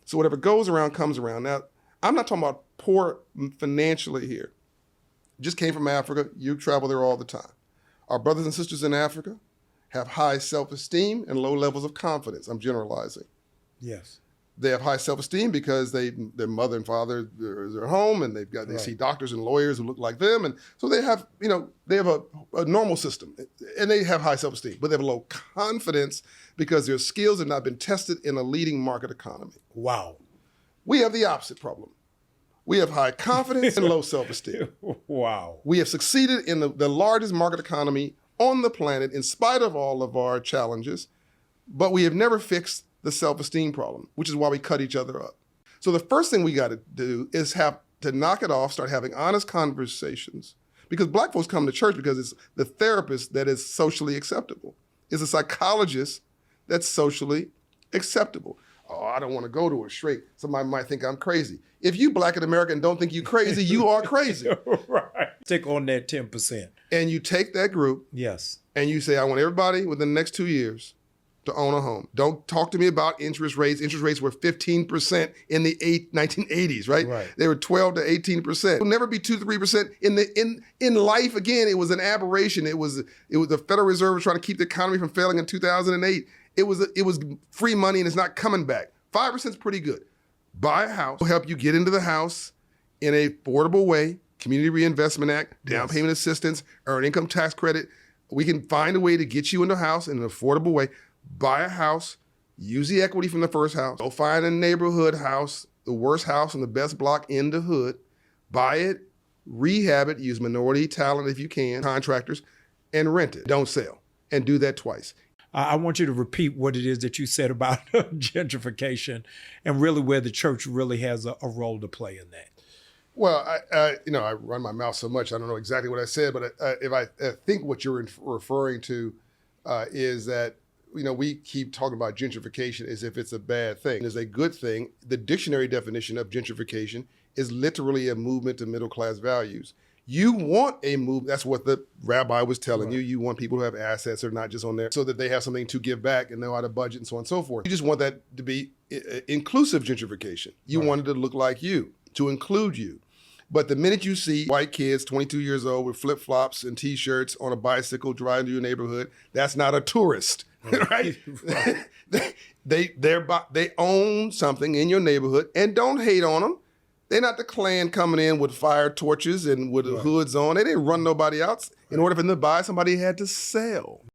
So whatever goes around comes around. Now, I'm not talking about poor financially here. Just came from Africa. You travel there all the time. Our brothers and sisters in Africa have high self-esteem and low levels of confidence. I'm generalizing. Yes. They have high self-esteem because their mother and father are home, and they see doctors and lawyers who look like them, and so they have a normal system, and they have high self-esteem, but they have low confidence because their skills have not been tested in a leading market economy. Wow. We have the opposite problem. We have high confidence and low self-esteem. Wow. We have succeeded in the largest market economy on the planet in spite of all of our challenges, but we have never fixed the self-esteem problem, which is why we cut each other up. So the first thing we got to do is have to knock it off, start having honest conversations, because Black folks come to church because it's the therapist that is socially acceptable. It's a psychologist that's socially acceptable. Oh, I don't want to go to a straight. Somebody might think I'm crazy. If you Black and American don't think you crazy, you are crazy. Right. Take on that 10%. And you take that group. Yes. And you say, I want everybody within the next 2 years to own a home. Don't talk to me about interest rates. Interest rates were 15% in the 1980s, right? They were 12 to 18%. It'll never be 2-3% in life. Again, it was an aberration. It was the Federal Reserve was trying to keep the economy from failing in 2008. It was free money and it's not coming back. 5% is pretty good. Buy a house. Will help you get into the house in an affordable way. Community Reinvestment Act, down payment assistance, earned income tax credit. We can find a way to get you into a house in an affordable way. Buy a house, use the equity from the first house. Go find a neighborhood house, the worst house on the best block in the hood. Buy it, rehab it, use minority talent if you can, contractors, and rent it. Don't sell. And do that twice. I want you to repeat what it is that you said about gentrification and really where the church really has a role to play in that. Well, I run my mouth so much, I don't know exactly what I said, but if I think what you're referring to is that we keep talking about gentrification as if it's a bad thing. It's a good thing. The dictionary definition of gentrification is literally a movement to middle-class values. You want a move, that's what the rabbi was telling you. You want people who have assets that are not just on there so that they have something to give back and know how to budget and so on and so forth. You just want that to be inclusive gentrification. You want it to look like you, to include you. But the minute you see white kids, 22 years old, with flip-flops and T-shirts on a bicycle driving to your neighborhood, that's not a tourist, right? They own something in your neighborhood, and don't hate on them. They're not the Klan coming in with fire torches and with hoods on. They didn't run nobody out. In order for them to buy, somebody had to sell.